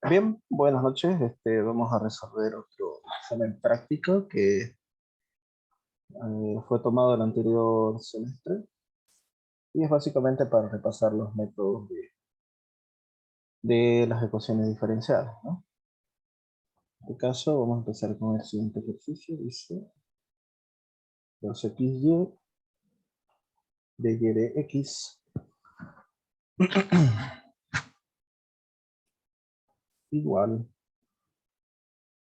Bien, buenas noches. Vamos a resolver otro examen práctico que fue tomado el anterior semestre y es básicamente para repasar los métodos de las ecuaciones diferenciales, ¿no? En este caso, vamos a empezar con el siguiente ejercicio. Dice 2xy de y de x igual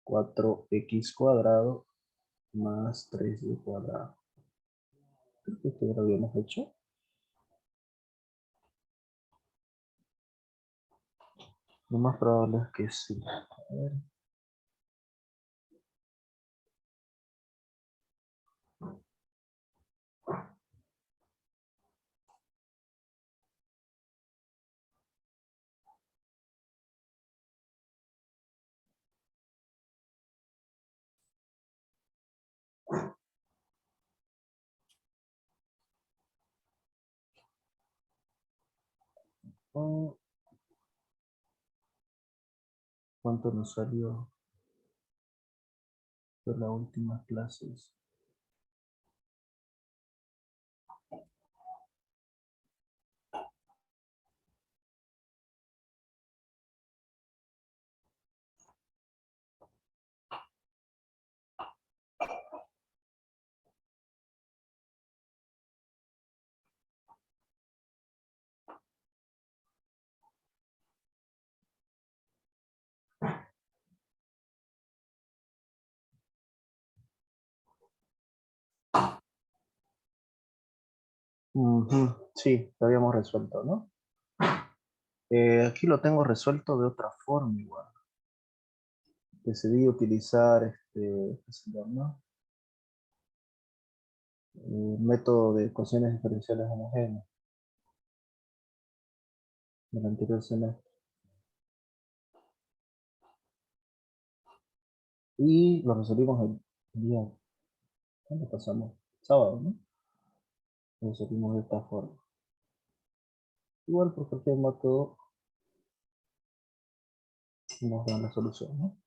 4x cuadrado más 3y cuadrado. Creo que esto ya lo habíamos hecho. Lo más probable es que sí. A ver. Oh, ¿cuánto nos salió de la última clase? Ujú, sí, lo habíamos resuelto, ¿no? Aquí lo tengo resuelto de otra forma igual. Decidí utilizar ¿qué se llama? Método de ecuaciones diferenciales homogéneas del anterior semestre. Y lo resolvimos el día, ¿cuándo pasamos? Sábado, ¿no? Lo resolvimos de esta forma. Igual por cualquier método nos dan la solución, ¿no?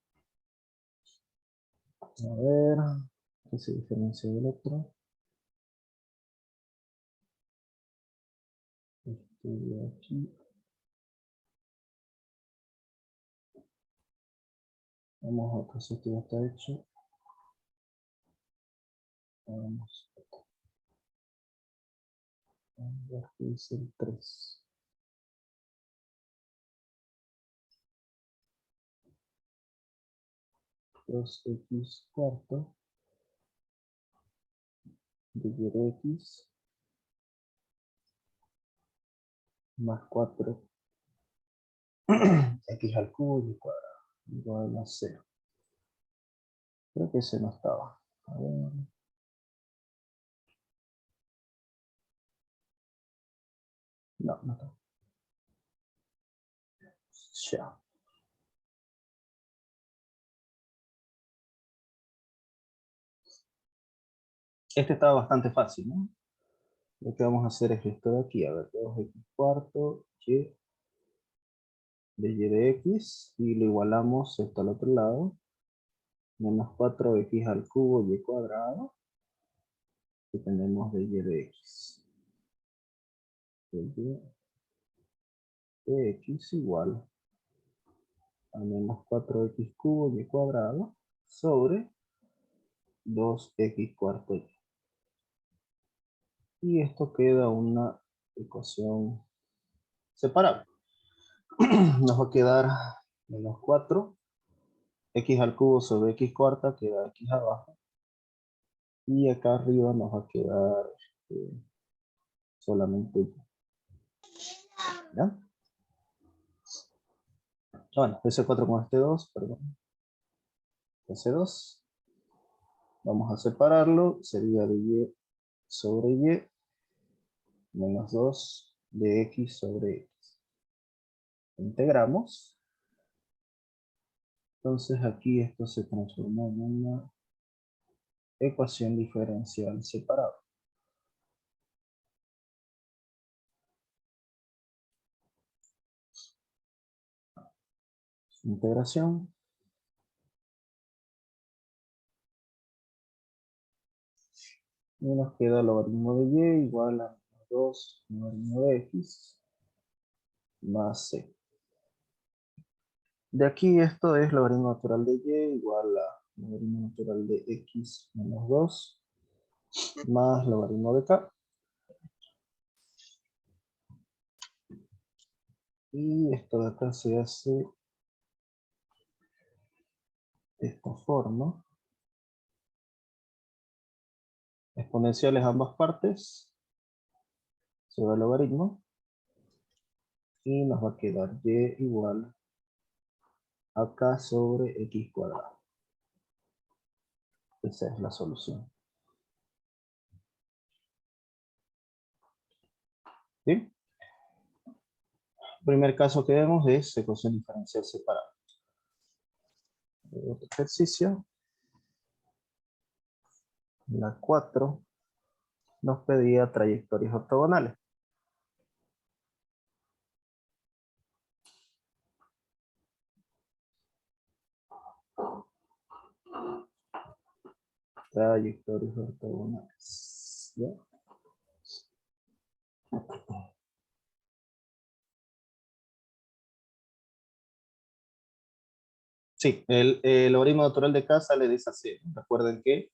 A ver, ¿qué se diferencia del otro? De aquí. Vamos a otro, esto ya está hecho. Vamos a ver qué dice el 3. 2x cuarto de y de x más 4 x al cubo y cuadrado igual a 0. Creo que ese no estaba. A ver. No, no está. Ya. Este estaba bastante fácil, ¿no? Lo que vamos a hacer es esto de aquí. A ver, 2x cuarto y de x y lo igualamos esto al otro lado. Menos 4x al cubo y cuadrado. Que tenemos de y de x. De y de x igual a menos 4x cubo y cuadrado sobre 2x cuarto y. Y esto queda una ecuación separable. Nos va a quedar menos 4 x al cubo sobre x cuarta queda x abajo. Y acá arriba nos va a quedar solamente y. ¿Ya? Bueno, ese 4 con este 2, perdón. Ese 2. Vamos a separarlo. Sería de y sobre y menos 2 de x sobre x. Integramos. Entonces aquí esto se transformó en una ecuación diferencial separada. Integración. Y nos queda el logaritmo de y igual a 2 logaritmo de x más c. De aquí esto es logaritmo natural de y igual a logaritmo natural de x menos 2 más logaritmo de k. Y esto de acá se hace de esta forma. Exponenciales ambas partes. Se va el logaritmo. Y nos va a quedar y igual a k sobre x cuadrado. Esa es la solución. ¿Sí? Primer caso que vemos es ecuación diferencial separada. Otro ejercicio. La 4 nos pedía trayectorias ortogonales. Trayectorias ortogonales. ¿Ya? Sí, el logaritmo natural de k sale de esa serie. Recuerden que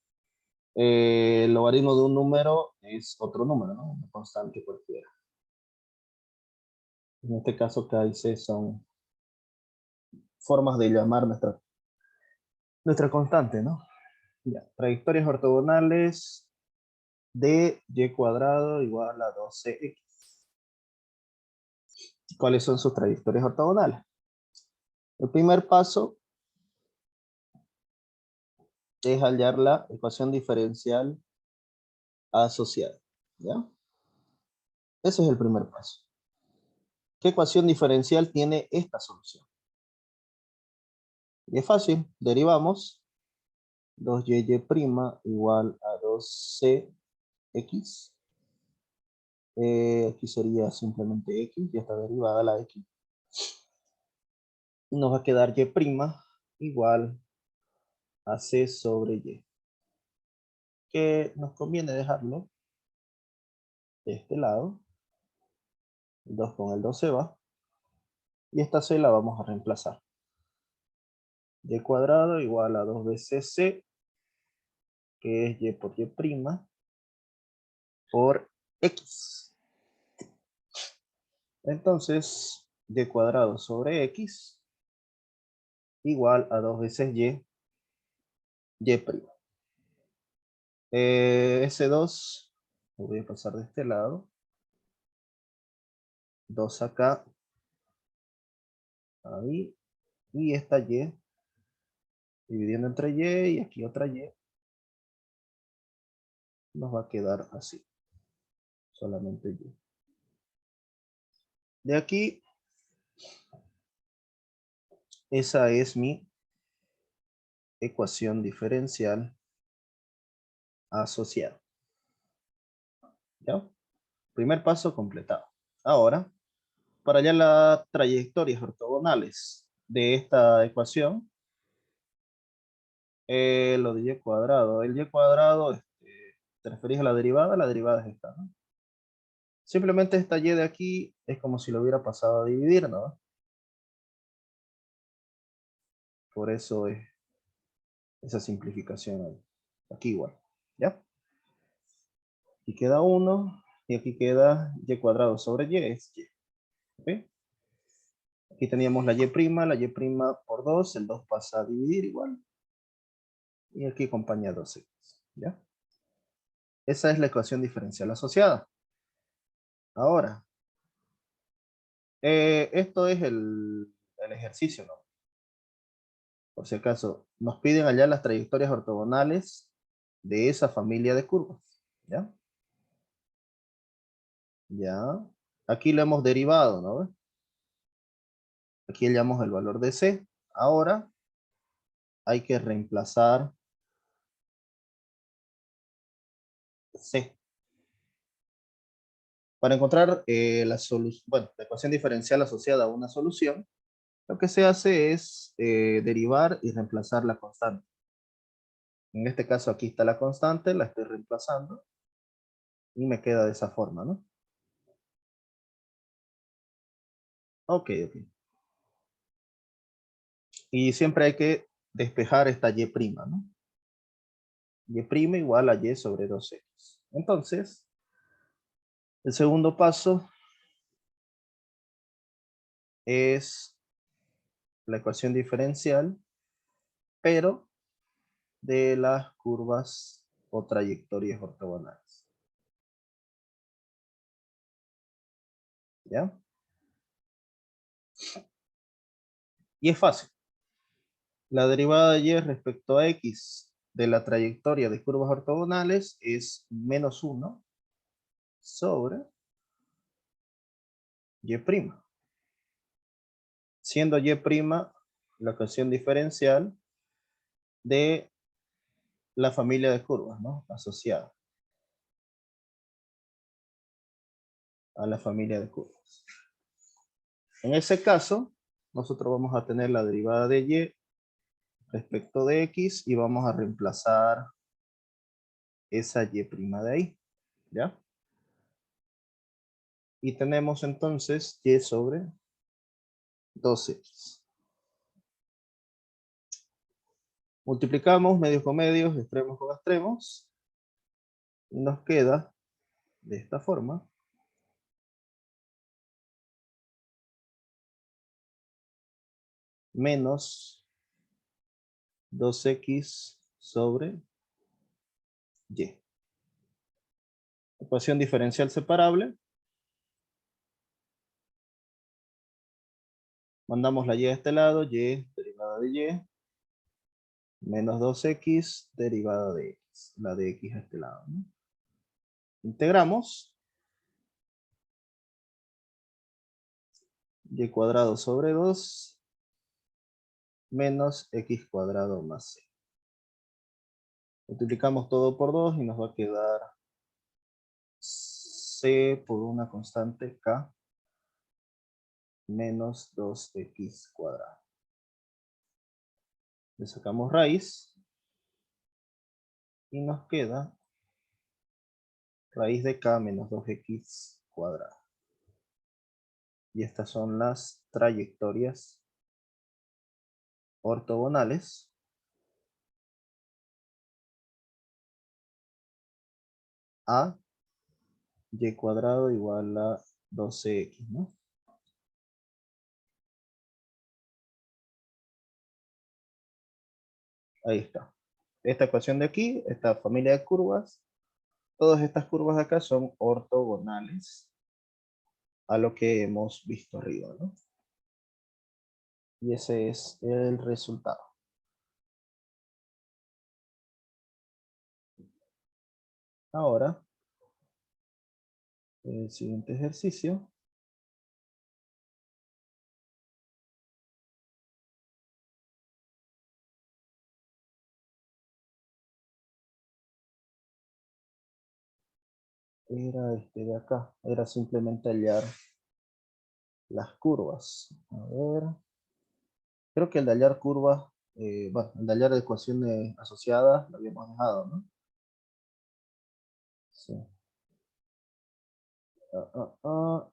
el logaritmo de un número es otro número, ¿no? Una constante cualquiera. En este caso k y c son formas de llamar nuestra constante, ¿no? Ya, trayectorias ortogonales de y cuadrado igual a 12x. ¿Cuáles son sus trayectorias ortogonales? El primer paso es hallar la ecuación diferencial asociada. ¿Ya? Ese es el primer paso. ¿Qué ecuación diferencial tiene esta solución? Y es fácil, derivamos 2y' igual a 2cx. Aquí sería simplemente x, ya está derivada la x. Y nos va a quedar y' igual a c sobre y. Que nos conviene dejarlo de este lado. El 2 con el 2 se va. Y esta c la vamos a reemplazar. Y cuadrado igual a 2 veces c, que es y por y' por x. Entonces, y cuadrado sobre x igual a 2 veces y'. Ese 2 lo voy a pasar de este lado. 2 acá. Ahí. Y esta y, dividiendo entre y aquí otra y, nos va a quedar así. Solamente y. De aquí, esa es mi ecuación diferencial asociada. ¿Ya? Primer paso completado. Ahora, para hallar las trayectorias ortogonales de esta ecuación, lo de y cuadrado. El y cuadrado, ¿te referís a la derivada? La derivada es esta, ¿no? Simplemente esta y de aquí es como si lo hubiera pasado a dividir, ¿no? Por eso es esa simplificación ahí. Aquí igual, ¿ya? Aquí queda 1 y aquí queda y cuadrado sobre y es y. ¿Okay? Aquí teníamos la y' por 2, el 2 pasa a dividir igual. Y aquí acompaña 2x, ¿ya? Esa es la ecuación diferencial asociada. Ahora, esto es el ejercicio, ¿no? Por si acaso, nos piden hallar las trayectorias ortogonales de esa familia de curvas, ¿ya? Ya. Aquí lo hemos derivado, ¿no? Aquí hallamos el valor de c. Ahora hay que reemplazar c. Para encontrar la solución, bueno, la ecuación diferencial asociada a una solución, Lo que se hace es derivar y reemplazar la constante. En este caso aquí está la constante, la estoy reemplazando y me queda de esa forma, ¿no? Ok, ok. Y siempre hay que despejar esta y', ¿no? Y' igual a y sobre 2x. Entonces, el segundo paso es la ecuación diferencial, pero de las curvas o trayectorias ortogonales. ¿Ya? Y es fácil. La derivada de y respecto a x de la trayectoria de curvas ortogonales es menos 1 sobre y'. Siendo y' la ecuación diferencial de la familia de curvas, ¿no? Asociada a la familia de curvas. En ese caso, nosotros vamos a tener la derivada de y respecto de x y vamos a reemplazar esa y' de ahí, ¿ya? Y tenemos entonces y sobre 2x. Multiplicamos medios con medios, extremos con extremos, y nos queda de esta forma. Menos 2x sobre y. Ecuación diferencial separable. Mandamos la y a este lado, y derivada de y, menos 2x derivada de x, la de x a este lado, ¿no? Integramos y cuadrado sobre 2 menos x cuadrado más c. Multiplicamos todo por 2 y nos va a quedar c por una constante k menos 2x cuadrado. Le sacamos raíz y nos queda raíz de k menos 2x cuadrado. Y estas son las trayectorias ortogonales a y cuadrado igual a 12x, ¿no? Ahí está. Esta ecuación de aquí, esta familia de curvas, todas estas curvas de acá son ortogonales a lo que hemos visto arriba, ¿no? Y ese es el resultado. Ahora, el siguiente ejercicio. Era este de acá. Era simplemente hallar las curvas. A ver. Creo que el de hallar curvas, bueno, el de hallar ecuaciones asociadas lo habíamos dejado, ¿no? Sí. Ah, ah, ah.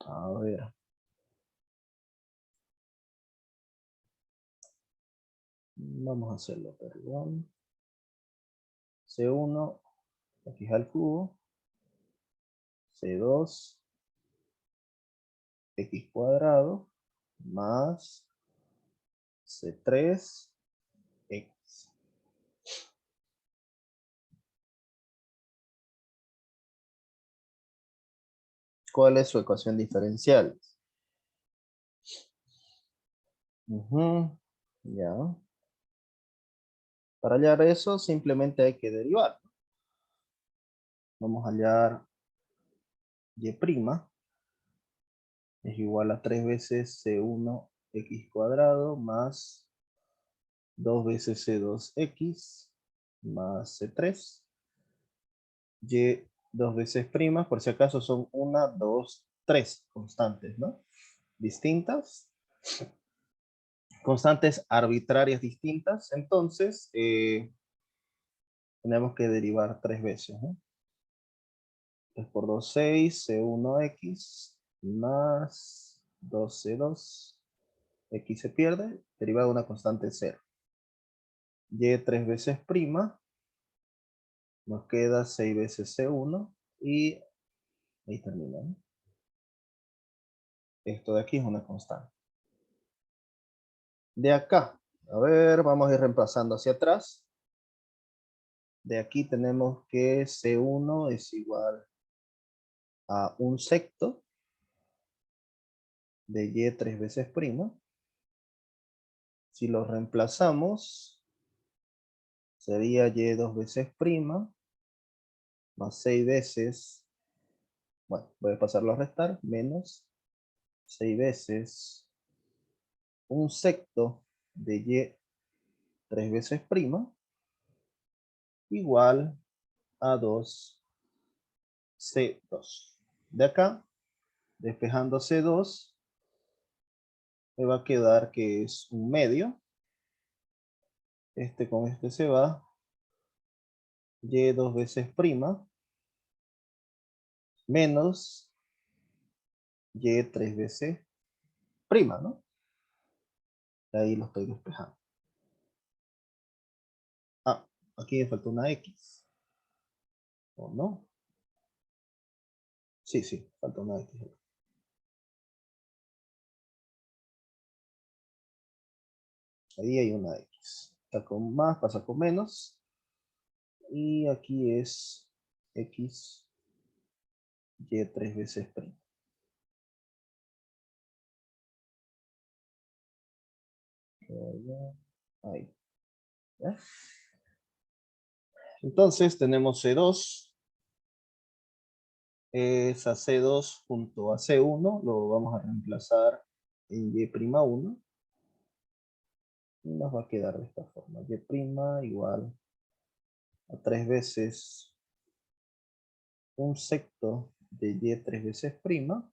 A ver. Vamos a hacerlo, perdón. C1, x al cubo. C2, x cuadrado, más C3, x. ¿Cuál es su ecuación diferencial? Ya. Para hallar eso, simplemente hay que derivar. Vamos a hallar y' es igual a 3 veces C1 x cuadrado más 2 veces C2 x más C3 y dos veces primas, por si acaso son una, dos, tres constantes, ¿no? Distintas. Constantes arbitrarias distintas. Entonces, tenemos que derivar tres veces, ¿no? 3 por 2, 6, C1X más 2C2. X se pierde, derivada de una constante 0. Y tres veces prima, nos queda 6 veces C1 y ahí termina, ¿no? Esto de aquí es una constante. De acá, a ver, vamos a ir reemplazando hacia atrás. De aquí tenemos que C1 es igual a un sexto de Y tres veces prima. Si lo reemplazamos, sería Y dos veces prima más 6 veces, bueno, voy a pasarlo a restar, menos 6 veces un sexto de Y tres veces prima igual a 2C2. De acá, despejando C2, me va a quedar que es un medio. Este con este se va. Y dos veces prima menos Y tres veces prima, ¿no? Ahí lo estoy despejando. Ah, aquí me falta una X. ¿O no? Sí, sí, falta una X. Ahí hay una X. Está con más, pasa con menos. Y aquí es X, Y tres veces prima. Ahí. ¿Ya? Entonces tenemos C2. Esa C2 junto a C1 lo vamos a reemplazar en Y'1. Y nos va a quedar de esta forma. Y' igual a 3 veces un sexto de Y tres veces prima,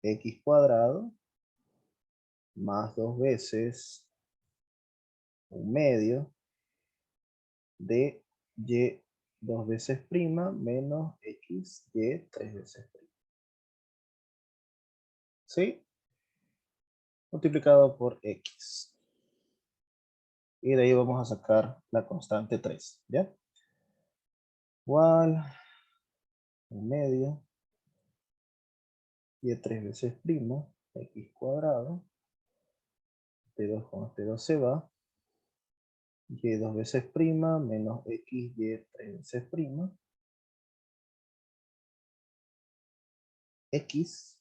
X cuadrado, más 2 veces un medio de Y dos veces prima menos X, Y tres veces prima. ¿Sí? Multiplicado por X. Y de ahí vamos a sacar la constante 3. ¿Ya? Igual un medio Y tres veces prima, X cuadrado, este 2 con este 2 se va, Y dos veces prima menos X, Y tres veces prima, X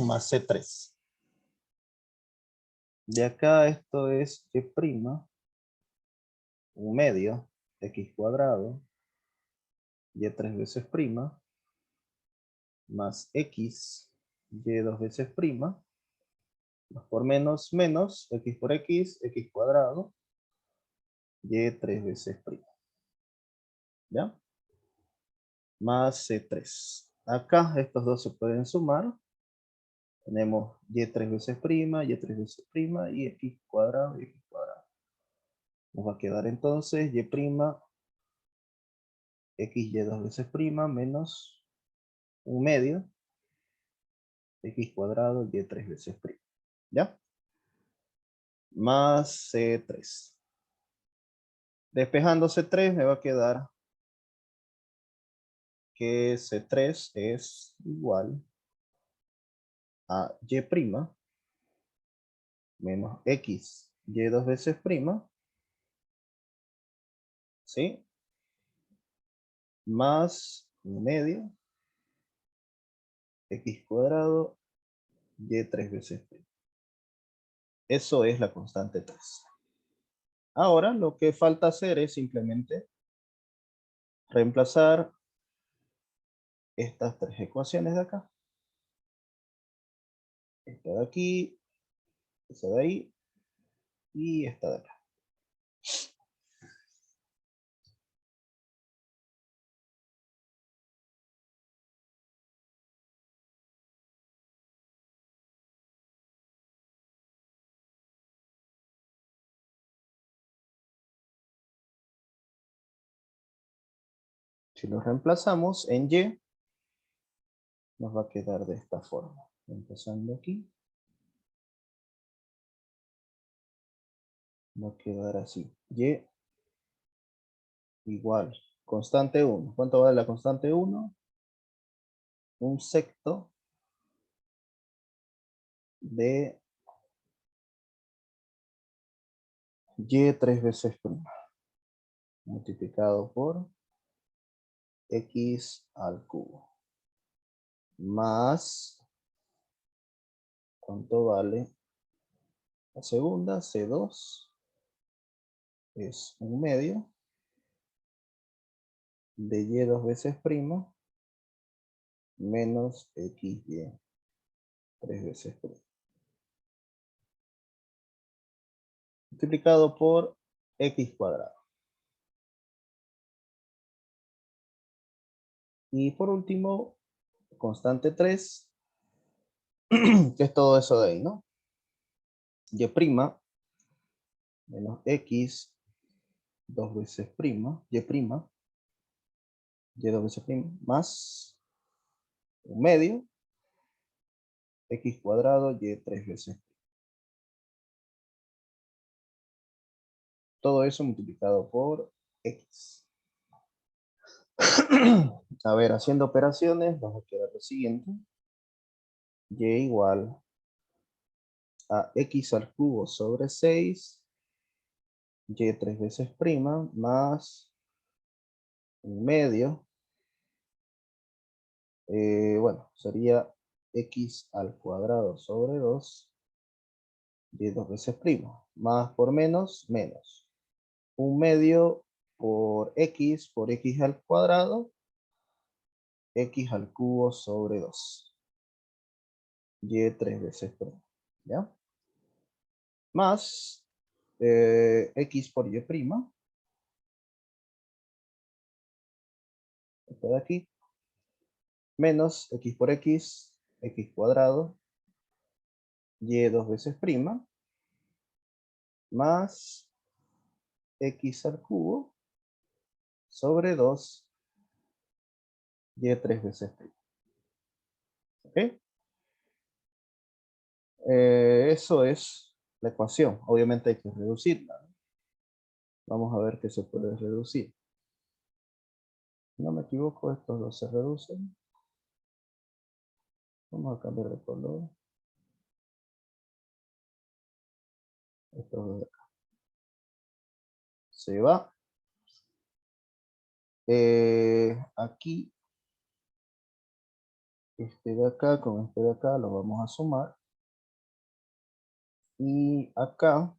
más C3. De acá esto es Y prima, un medio, X cuadrado, Y tres veces prima, más X, Y dos veces prima, más por menos, menos, X por X, X cuadrado, Y tres veces prima. ¿Ya? Más C3. Acá estos dos se pueden sumar. Tenemos Y tres veces prima, Y tres veces prima y X cuadrado y X cuadrado. Nos va a quedar entonces Y prima, X y dos veces prima menos un medio, X cuadrado Y tres veces prima. ¿Ya? Más C3. Despejando C3 me va a quedar que C3 es igual a Y prima menos X Y dos veces prima, ¿sí? Más un medio, X cuadrado Y tres veces prima. Eso es la constante 3. Ahora lo que falta hacer es simplemente reemplazar estas tres ecuaciones de acá. Esta de aquí, esta de ahí y esta de acá. Si lo reemplazamos en y, nos va a quedar de esta forma. Empezando aquí. Va a quedar así. Y igual. Constante 1. ¿Cuánto vale la constante 1? Un sexto de y 3 veces prima. Multiplicado por x al cubo. Más, ¿cuánto vale la segunda? C2 es un medio de y 2 veces prima menos xy 3 veces prima. Multiplicado por x cuadrado. Y por último, constante 3, que es todo eso de ahí, ¿no? Y prima menos x 2 veces prima, y prima, y 2 veces prima, más un medio, x cuadrado, y 3 veces. Todo eso multiplicado por x. A ver, haciendo operaciones, nos va a quedar lo siguiente. Y igual a x al cubo sobre 6, y 3 veces prima, más un medio. Bueno, sería x al cuadrado sobre 2, y 2 veces prima. Más por menos, menos. Un medio por x al cuadrado, x al cubo sobre 2. Y 3 veces prima. ¿Ya? Más x por y prima. Esto de aquí. Menos x por x cuadrado, y 2 veces prima. Más x al cubo sobre 2, y 3 veces prima. ¿Ok? Eso es la ecuación. Obviamente hay que reducirla, ¿no? Vamos a ver qué se puede reducir. Si no me equivoco, estos dos se reducen. Vamos a cambiar de color. Estos dos de acá. Se va. Aquí, este de acá con este de acá lo vamos a sumar. Y acá,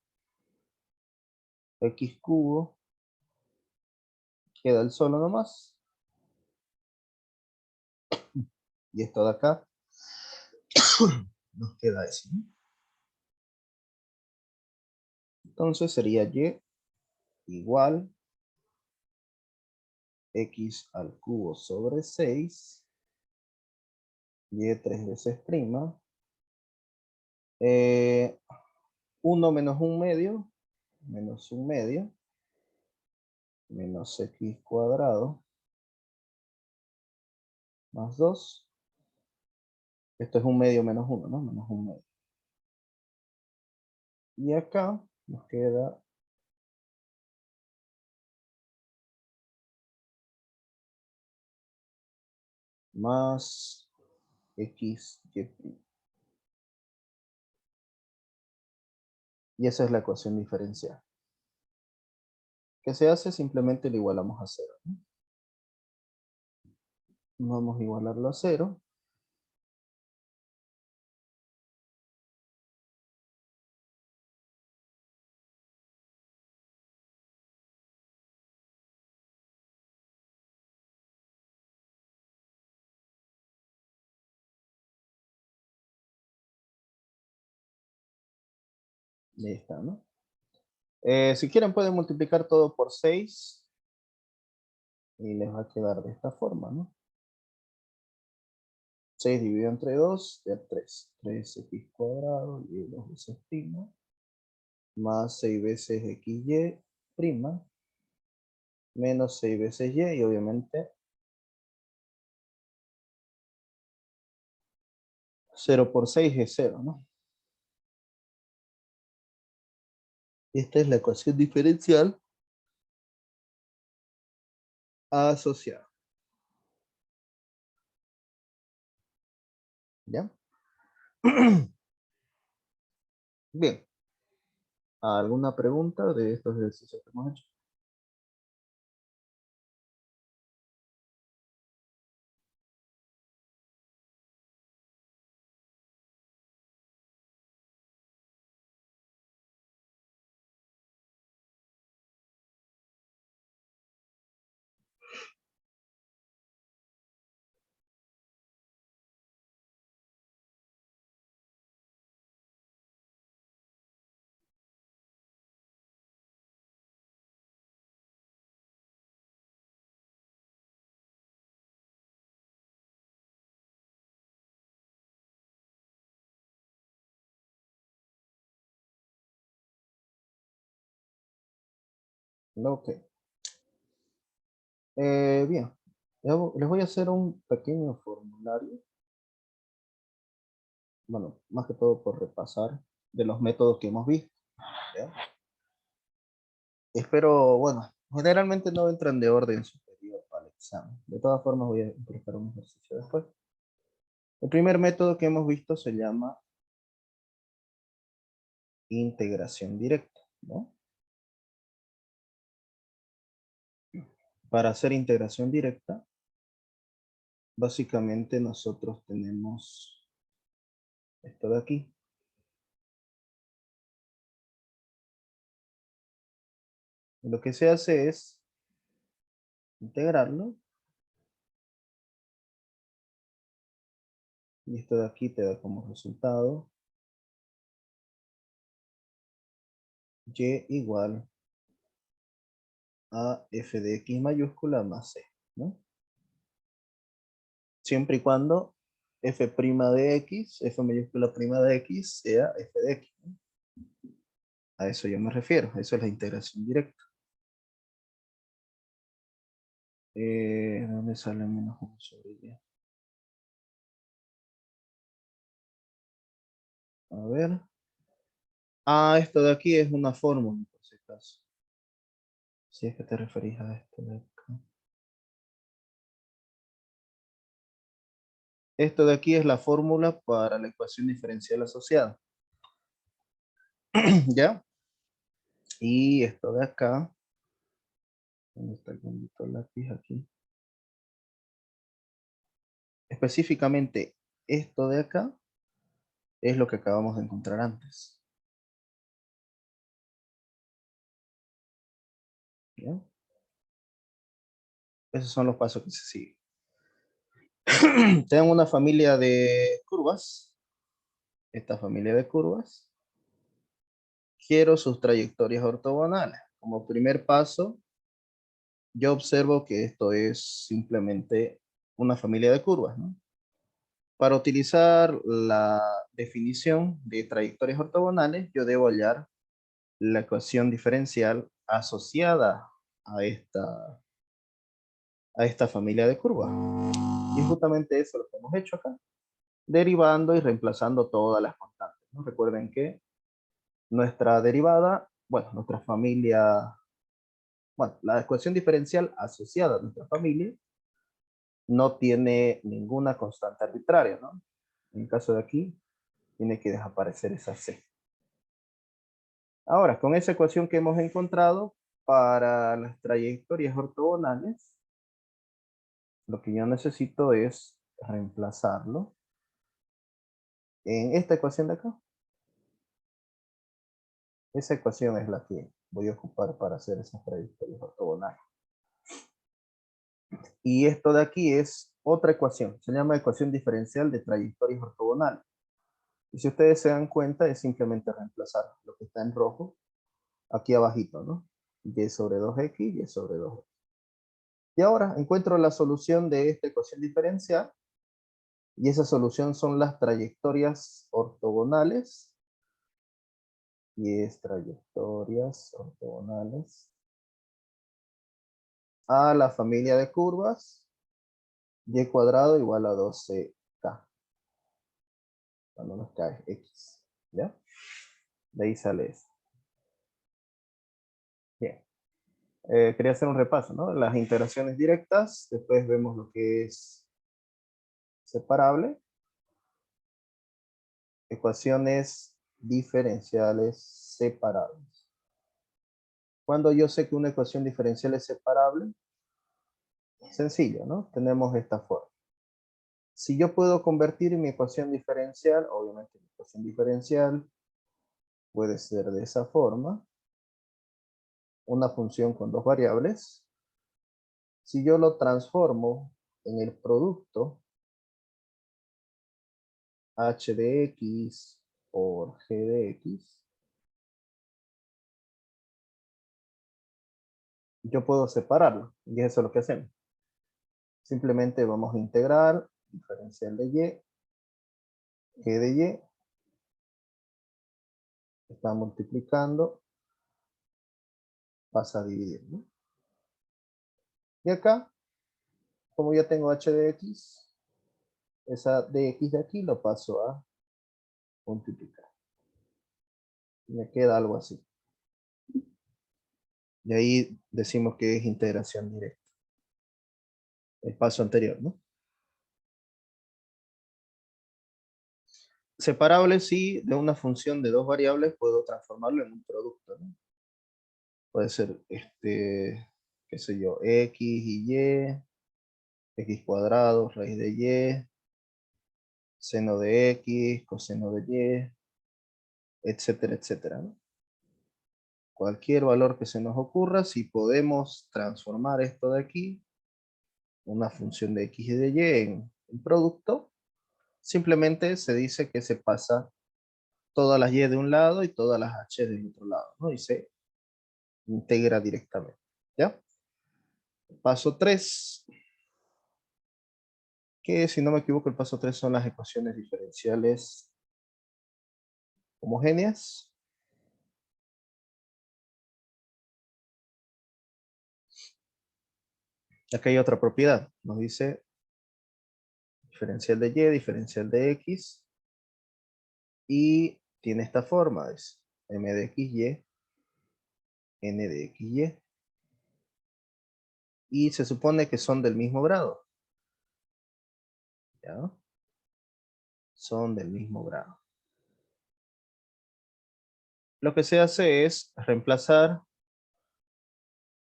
x cubo, queda el solo nomás. Y esto de acá, nos queda eso, ¿no? Entonces sería y igual x al cubo sobre 6, y 3 veces prima. 1 menos un medio, menos un medio, menos x cuadrado, más 2. Esto es un medio menos 1, ¿no? Menos un medio. Y acá nos queda más x y'. Y esa es la ecuación diferencial. ¿Qué se hace? Simplemente lo igualamos a 0, ¿no? Vamos a igualarlo a 0. Y ahí está, ¿no? Si quieren pueden multiplicar todo por 6 y les va a quedar de esta forma, ¿no? 6 dividido entre 2 da 3. 3x cuadrado y 2 veces prima. Más 6 veces xy prima. Menos 6 veces y obviamente 0 por 6 es 0, ¿no? Esta es la ecuación diferencial asociada. ¿Ya? Bien. ¿Alguna pregunta de estos ejercicios que hemos hecho? No, ok. Bien. Les voy a hacer un pequeño formulario. Bueno, más que todo por repasar de los métodos que hemos visto. ¿Ya? Espero, bueno, generalmente no entran de orden superior para el examen. De todas formas, voy a preparar un ejercicio después. El primer método que hemos visto se llama integración directa, ¿no? Para hacer integración directa, básicamente nosotros tenemos esto de aquí. Lo que se hace es integrarlo y esto de aquí te da como resultado y igual a f de x mayúscula más c, ¿no? Siempre y cuando f' de x, f mayúscula prima de x, sea f de x, ¿no? A eso yo me refiero, eso es la integración directa. ¿Dónde sale menos 1 sobre y? A ver. Esto de aquí es una fórmula, por si acaso. Si es que te referís a esto de acá. Esto de aquí es la fórmula para la ecuación diferencial asociada. ¿Ya? Y esto de acá. ¿Dónde está el bendito lápiz aquí? Específicamente, esto de acá es lo que acabamos de encontrar antes. ¿Ya? Esos son los pasos que se siguen. Tengo una familia de curvas. Esta familia de curvas. Quiero sus trayectorias ortogonales. Como primer paso, yo observo que esto es simplemente una familia de curvas, ¿no? Para utilizar la definición de trayectorias ortogonales, yo debo hallar la ecuación diferencial asociada a esta familia de curvas. Y es justamente eso lo que hemos hecho acá, derivando y reemplazando todas las constantes, ¿no? Recuerden que nuestra derivada, bueno, nuestra familia, bueno, la ecuación diferencial asociada a nuestra familia no tiene ninguna constante arbitraria, ¿no? En el caso de aquí, tiene que desaparecer esa C. Ahora, con esa ecuación que hemos encontrado para las trayectorias ortogonales, lo que yo necesito es reemplazarlo en esta ecuación de acá. Esa ecuación es la que voy a ocupar para hacer esas trayectorias ortogonales. Y esto de aquí es otra ecuación, se llama ecuación diferencial de trayectorias ortogonales. Y si ustedes se dan cuenta, es simplemente reemplazar lo que está en rojo aquí abajito, ¿no? Y sobre 2x y sobre 2x. Y ahora encuentro la solución de esta ecuación diferencial. Y esa solución son las trayectorias ortogonales. Y es trayectorias ortogonales a la familia de curvas y cuadrado igual a 12k. cuando nos cae X, ¿ya? De ahí sale eso. Bien. Quería hacer un repaso, ¿no? Las integraciones directas, después vemos lo que es separable, ecuaciones diferenciales separables. Cuando yo sé que una ecuación diferencial es separable, sencillo, ¿no? Tenemos esta forma. Si yo puedo convertir mi ecuación diferencial, obviamente mi ecuación diferencial puede ser de esa forma, una función con dos variables. Si yo lo transformo en el producto h de x por g de x, yo puedo separarlo, y eso es lo que hacemos. Simplemente vamos a integrar diferencial de y, g de y, está multiplicando, pasa a dividir, ¿no? Y acá, como ya tengo h de x, esa dx de aquí lo paso a multiplicar. Me queda algo así. Y ahí decimos que es integración directa. El paso anterior, ¿no? Separable, sí, de una función de dos variables puedo transformarlo en un producto, ¿no? Puede ser, qué sé yo, x y y, x cuadrado, raíz de y, seno de x, coseno de y, etcétera, etcétera, ¿no? Cualquier valor que se nos ocurra, si podemos transformar esto de aquí, una función de x y de y en producto, simplemente se dice que se pasa todas las y de un lado y todas las h del otro lado, ¿no? Y se integra directamente, ¿ya? Paso 3, que si no me equivoco el paso 3 son las ecuaciones diferenciales homogéneas. Acá hay otra propiedad, nos dice diferencial de y, diferencial de x, y tiene esta forma, es m de xy, n de xy, y se supone que son del mismo grado, ¿ya? Son del mismo grado. Lo que se hace es reemplazar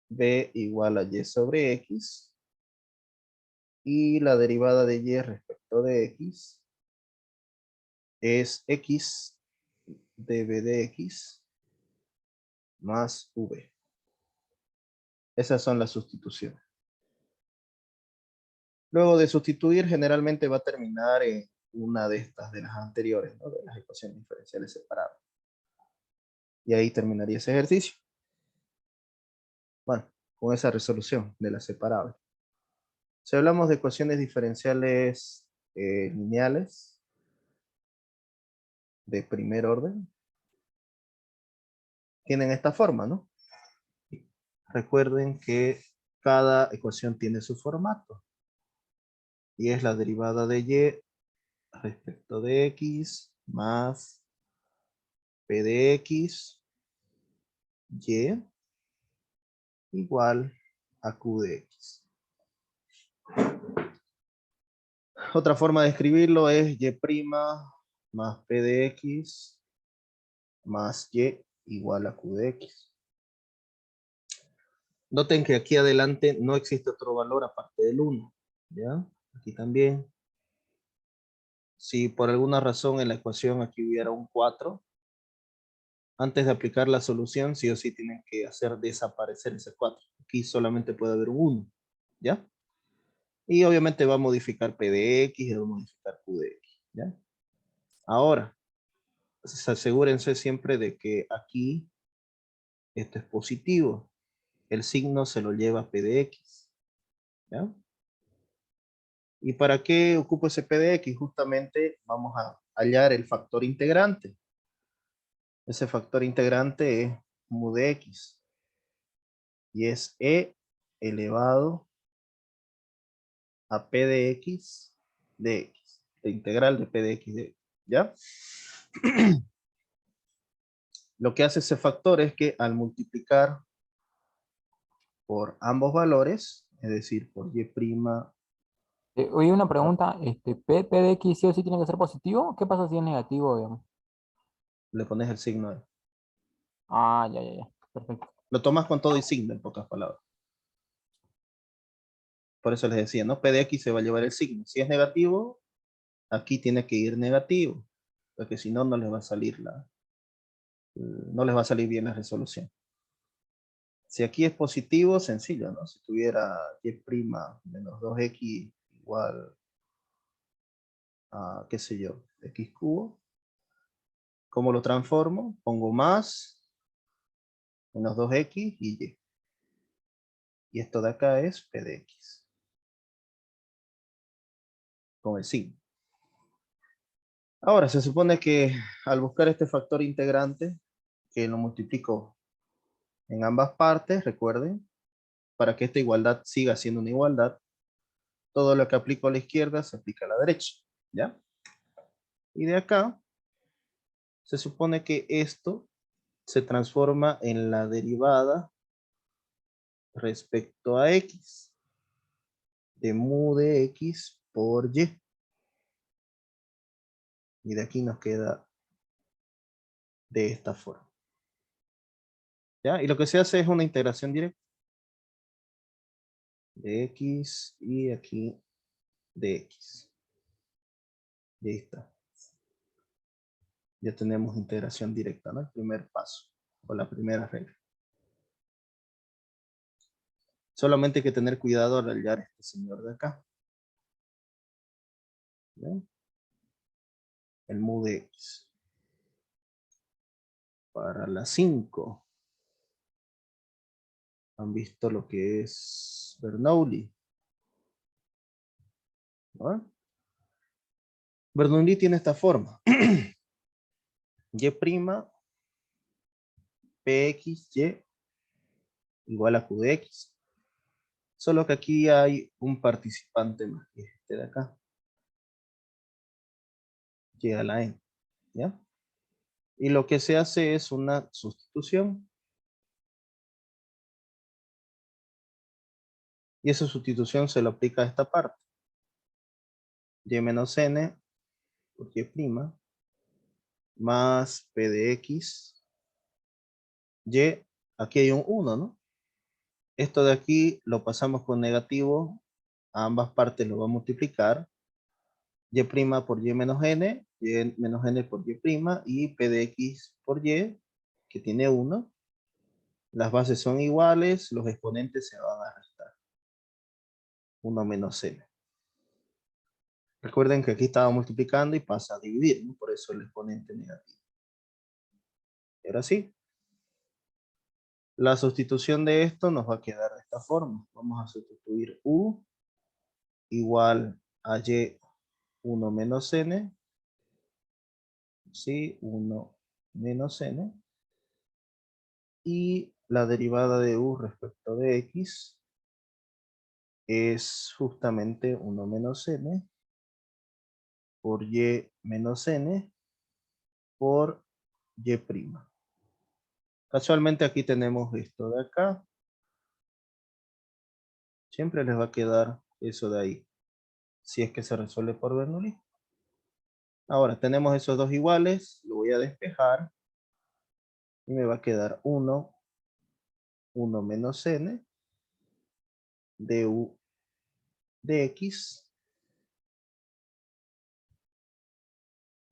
b igual a y sobre x, y la derivada de y respecto de x es x de b de x más v. Esas son las sustituciones. Luego de sustituir, generalmente va a terminar en una de estas, de las anteriores, ¿no? De las ecuaciones diferenciales separables. Y ahí terminaría ese ejercicio. Bueno, con esa resolución de las separables. Si hablamos de ecuaciones diferenciales lineales de primer orden, tienen esta forma, ¿no? Recuerden que cada ecuación tiene su formato. Y es la derivada de y respecto de x más p de x y igual a q de x. Otra forma de escribirlo es y' más p de x más y igual a q de x. Noten que aquí adelante no existe otro valor aparte del 1. ¿Ya? Aquí también. Si por alguna razón en la ecuación aquí hubiera un 4, antes de aplicar la solución, sí o sí tienen que hacer desaparecer ese 4. Aquí solamente puede haber un 1. ¿Ya? Y obviamente va a modificar P de X y va a modificar Q de X. ¿Ya? Ahora, asegúrense siempre de que aquí esto es positivo. El signo se lo lleva P de X. ¿Ya? ¿Y para qué ocupo ese P de X? Justamente vamos a hallar el factor integrante. Ese factor integrante es mu de X. Y es E elevado a P de X de X. La integral de P de X de X. ¿Ya? Lo que hace ese factor es que al multiplicar por ambos valores, es decir, por y', Oye, una pregunta, P de X sí o sí tiene que ser positivo. ¿Qué pasa si es negativo, digamos? le pones el signo. Ah, ya, ya, ya. Perfecto. Lo tomas con todo y signo, en pocas palabras. Por eso les decía, ¿no? P de X se va a llevar el signo. Si es negativo, aquí tiene que ir negativo, porque si no, no les va a salir no les va a salir bien la resolución. Si aquí es positivo, sencillo, ¿no? Si tuviera y' menos 2x igual a, qué sé yo, x cubo, ¿cómo lo transformo? Pongo más, menos 2x y y. Y esto de acá es p de x, con el signo. Ahora, se supone que al buscar este factor integrante, que lo multiplico en ambas partes, recuerden, para que esta igualdad siga siendo una igualdad, todo lo que aplico a la izquierda se aplica a la derecha, ¿ya? Y de acá, se supone que esto se transforma en la derivada respecto a x, de mu de x por y. Y de aquí nos queda de esta forma, ¿ya? Y lo que se hace es una integración directa de x y aquí de x. Y ahí está. Ya tenemos integración directa, ¿no? El primer paso, o la primera regla. Solamente hay que tener cuidado al hallar este señor de acá. ¿Ven? El mu de x. Para la 5. ¿Han visto lo que es Bernoulli? ¿No? Bernoulli tiene esta forma. y' pxy igual a q de x. Solo que aquí hay un participante más, que es este de acá. Y a la n. ¿Ya? Y lo que se hace es una sustitución. Y esa sustitución se lo aplica a esta parte. Y menos n por y' más p de x. Y, aquí hay un 1, ¿no? Esto de aquí lo pasamos con negativo. A ambas partes lo va a multiplicar. Y' por y menos n. Y menos n por y'. Y p de x por y, que tiene 1. Las bases son iguales. Los exponentes se van a restar. 1 menos n. Recuerden que aquí estaba multiplicando y pasa a dividir, ¿no? Por eso el exponente negativo. Y ahora sí. La sustitución de esto nos va a quedar de esta forma. Vamos a sustituir u igual a y1 menos n. Sí, 1 menos n. Y la derivada de u respecto de x es justamente 1 menos n por y menos n por y'. Casualmente aquí tenemos esto de acá. Siempre les va a quedar eso de ahí, si es que se resuelve por Bernoulli. Ahora tenemos esos dos iguales, lo voy a despejar y me va a quedar 1 menos n de u de x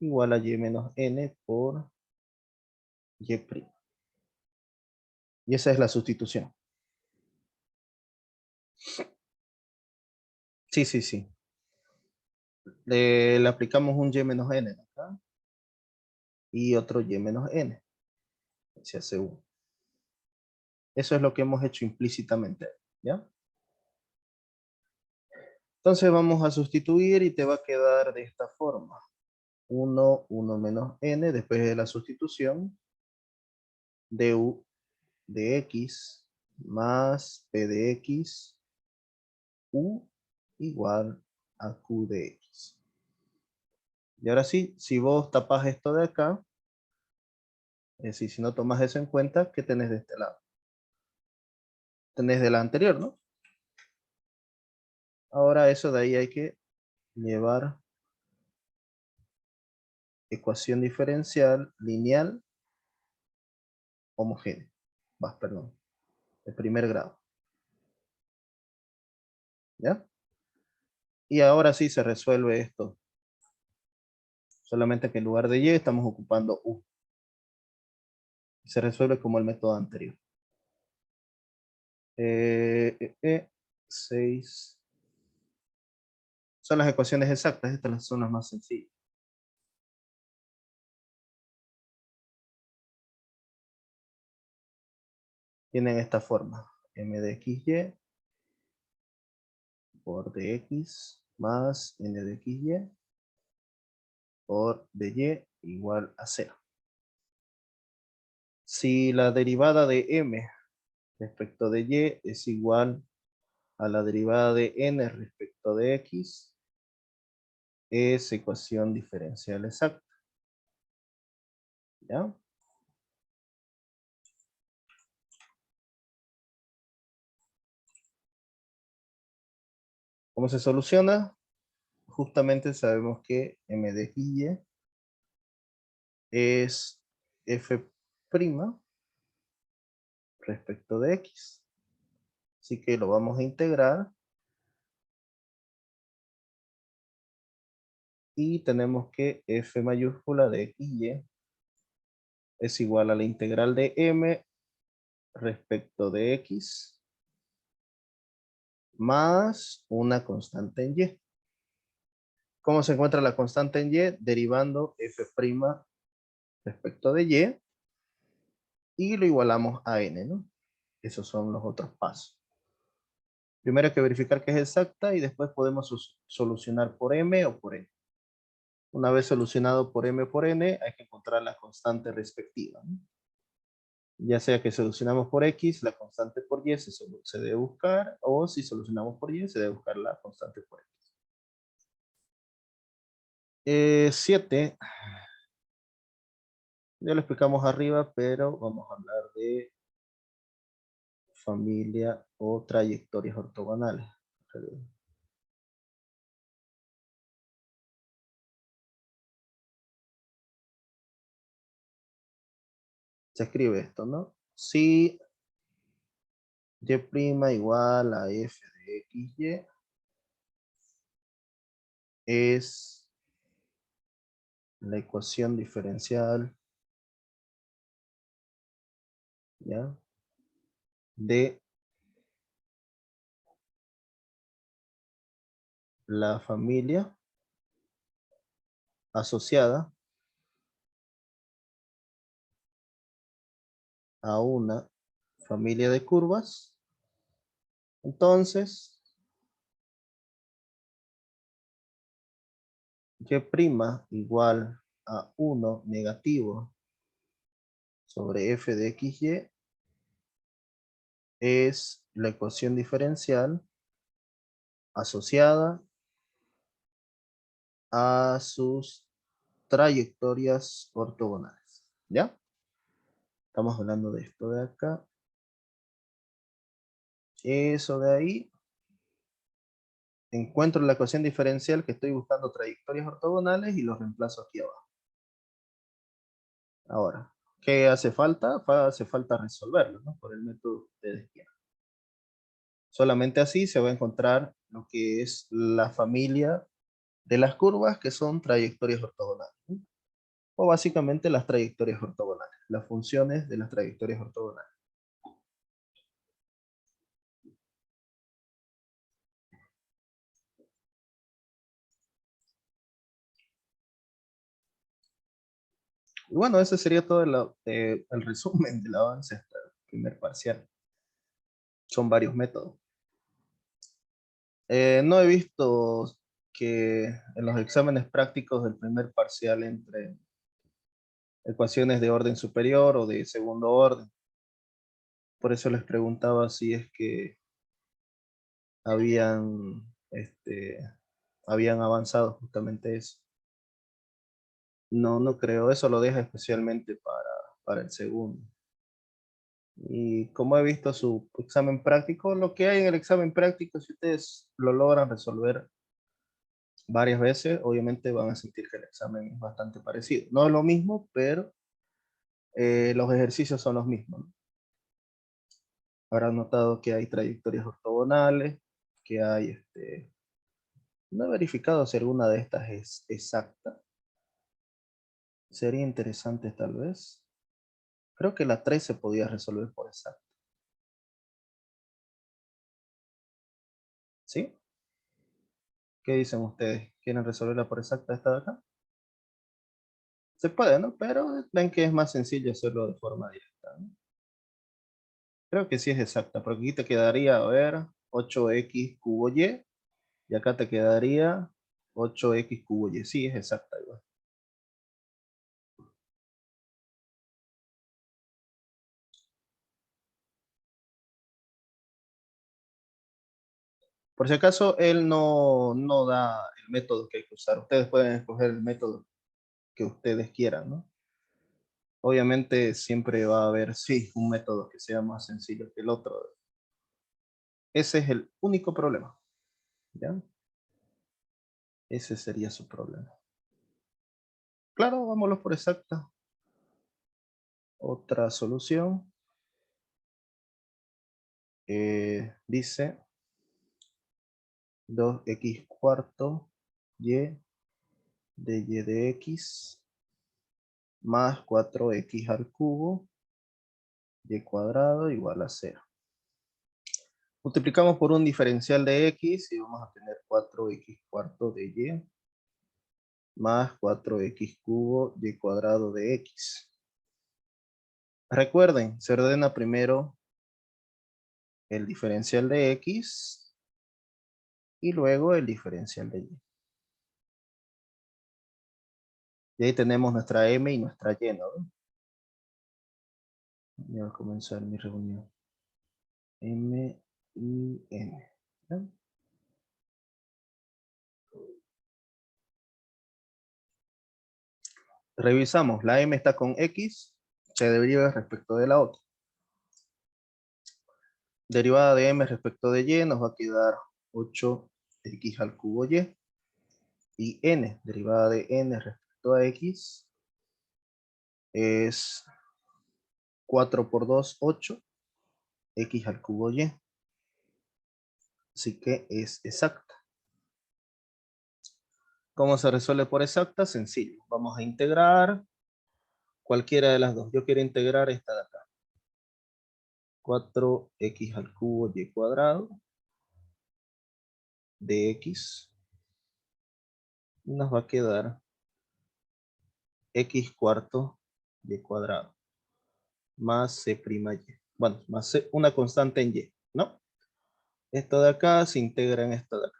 igual a y menos n por y'. Y esa es la sustitución. Sí, sí, sí. Le aplicamos un y menos n acá y otro y menos n. Se hace 1. Eso es lo que hemos hecho implícitamente, ¿ya? Entonces vamos a sustituir y te va a quedar de esta forma. 1 menos n después de la sustitución de u de x más p de x u igual a q de x. Y ahora sí, si vos tapas esto de acá, es decir, si no tomas eso en cuenta, ¿qué tenés de este lado? Tenés de la anterior, ¿no? Ahora eso de ahí hay que llevar ecuación diferencial lineal homogénea. Perdón, de primer grado. ¿Ya? Y ahora sí se resuelve esto. Solamente que en lugar de y estamos ocupando u. Se resuelve como el método anterior. 6. Son las ecuaciones exactas, estas son las más sencillas. Tienen esta forma. M de XY por dx más n de XY por dy igual a 0. Si la derivada de m respecto de y es igual a la derivada de n respecto de x, es ecuación diferencial exacta. ¿Ya? ¿Cómo se soluciona? Justamente sabemos que m de y es f' respecto de x. Así que lo vamos a integrar. Y tenemos que f mayúscula de y es igual a la integral de m respecto de x más una constante en y. ¿Cómo se encuentra la constante en y? Derivando f' respecto de y lo igualamos a n, ¿no? Esos son los otros pasos. Primero hay que verificar que es exacta y después podemos solucionar por m o por n. Una vez solucionado por m o por n, hay que encontrar la constante respectiva, ¿no? Ya sea que solucionamos por x, la constante por y se debe buscar, o si solucionamos por y, se debe buscar la constante por x. 7. Ya lo explicamos arriba, pero vamos a hablar de familia o trayectorias ortogonales. Se escribe esto, ¿no? Si y' igual a f de xy es la ecuación diferencial, ¿ya? De la familia asociada a una familia de curvas. Entonces, y' igual a 1 negativo sobre f de xy es la ecuación diferencial asociada a sus trayectorias ortogonales. ¿Ya? Estamos hablando de esto de acá. Eso de ahí. Encuentro la ecuación diferencial que estoy buscando trayectorias ortogonales y los reemplazo aquí abajo. Ahora, ¿qué hace falta? Hace falta resolverlo, ¿no? Por el método de desviar. Solamente así se va a encontrar lo que es la familia de las curvas que son trayectorias ortogonales, ¿no? O básicamente las trayectorias ortogonales, las funciones de las trayectorias ortogonales. Y bueno, ese sería todo el resumen del avance hasta el primer parcial. Son varios métodos. No he visto que en los exámenes prácticos del primer parcial entre ecuaciones de orden superior o de segundo orden. Por eso les preguntaba si es que habían, habían avanzado justamente eso. No, no creo. Eso lo deja especialmente para el segundo. Y como he visto su examen práctico, lo que hay en el examen práctico, si ustedes lo logran resolver varias veces, obviamente van a sentir que el examen es bastante parecido. No es lo mismo, pero los ejercicios son los mismos, ¿no? Habrán notado que hay trayectorias ortogonales, que hay, no he verificado si alguna de estas es exacta. Sería interesante tal vez. Creo que la 3 se podía resolver por exacta. ¿Sí? ¿Qué dicen ustedes? ¿Quieren resolverla por exacta esta de acá? Se puede, ¿no? Pero ven que es más sencillo hacerlo de forma directa, ¿no? Creo que sí es exacta, porque aquí te quedaría, a ver, 8x cubo y, y acá te quedaría 8x cubo y. Sí, es exacta igual. Por si acaso, él no da el método que hay que usar. Ustedes pueden escoger el método que ustedes quieran, ¿no? Obviamente siempre va a haber, sí, un método que sea más sencillo que el otro. Ese es el único problema, ¿ya? Ese sería su problema. Claro, vámonos por exacta. Otra solución. Dice 2x cuarto y de x más 4x al cubo y cuadrado igual a 0. Multiplicamos por un diferencial de x y vamos a tener 4x cuarto de y más 4x cubo y cuadrado de x. Recuerden, se ordena primero el diferencial de x y luego el diferencial de y. Y ahí tenemos nuestra m y nuestra y, ¿no? Voy a comenzar mi reunión. M y n. ¿Ya? Revisamos, la m está con x, se deriva respecto de la otra. Derivada de m respecto de y nos va a quedar 8x al cubo y. Y n, derivada de n respecto a x, es 4 por 2, 8, x al cubo y. Así que es exacta. ¿Cómo se resuelve por exacta? Sencillo. Vamos a integrar cualquiera de las dos. Yo quiero integrar esta de acá. 4x al cubo y cuadrado de x. Nos va a quedar x cuarto y cuadrado más c prima y. Bueno, más c, una constante en y, ¿no? Esto de acá se integra en esto de acá.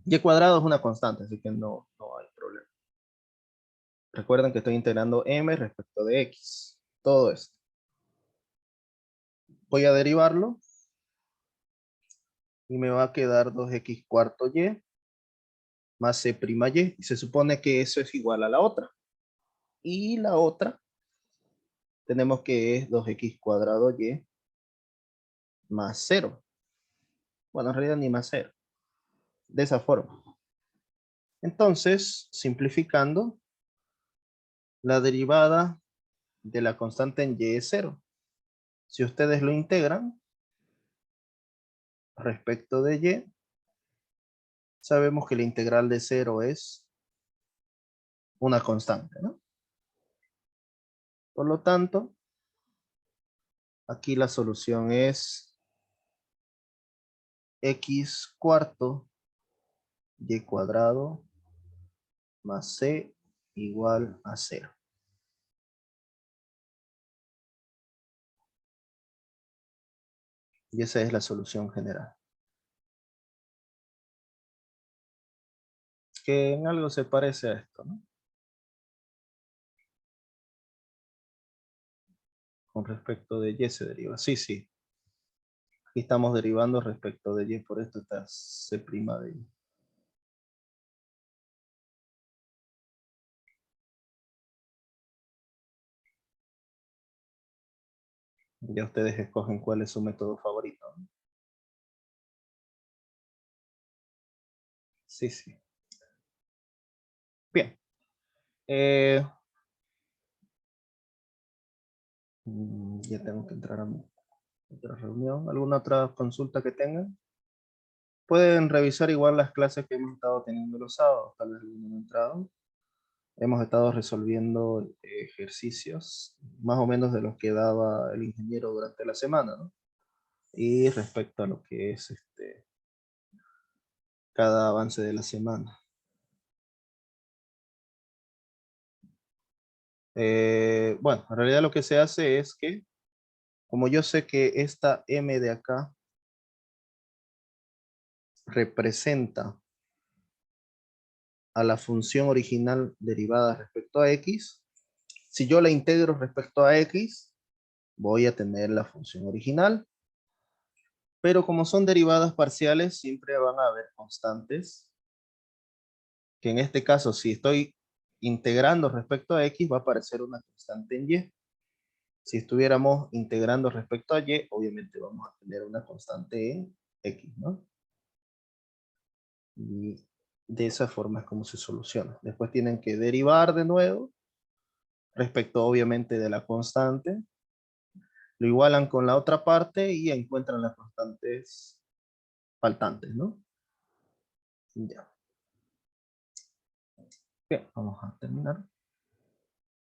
Y cuadrado es una constante, así que no hay problema. Recuerden que estoy integrando m respecto de x. Todo esto. Voy a derivarlo. Y me va a quedar 2x cuarto y más c prima y. Y se supone que eso es igual a la otra. Y la otra tenemos que es 2x cuadrado y más 0. Bueno, en realidad ni más 0. De esa forma. Entonces, simplificando, la derivada de la constante en y es 0. Si ustedes lo integran respecto de y, sabemos que la integral de 0 es una constante, ¿no? Por lo tanto, aquí la solución es x cuarto y cuadrado más c igual a 0. Y esa es la solución general. Que en algo se parece a esto, ¿no? Con respecto de y se deriva. Sí, sí. Aquí estamos derivando respecto de y, por esto está c' de y. Ya ustedes escogen cuál es su método favorito, ¿no? Sí, sí. Bien. Ya tengo que entrar a otra reunión. ¿Alguna otra consulta que tengan? Pueden revisar igual las clases que hemos estado teniendo los sábados, tal vez alguno no ha entrado. Hemos estado resolviendo ejercicios, más o menos de los que daba el ingeniero durante la semana, ¿no? Y respecto a lo que es cada avance de la semana. Bueno, en realidad lo que se hace es que, como yo sé que esta M de acá representa a la función original derivada respecto a X, si yo la integro respecto a X, voy a tener la función original. Pero como son derivadas parciales, siempre van a haber constantes, que en este caso, si estoy integrando respecto a X, va a aparecer una constante en Y. Si estuviéramos integrando respecto a Y, obviamente vamos a tener una constante en X, ¿no? Y de esa forma es como se soluciona. Después tienen que derivar de nuevo, respecto obviamente de la constante, lo igualan con la otra parte y encuentran las constantes faltantes, ¿no? Ya. Bien, vamos a terminar.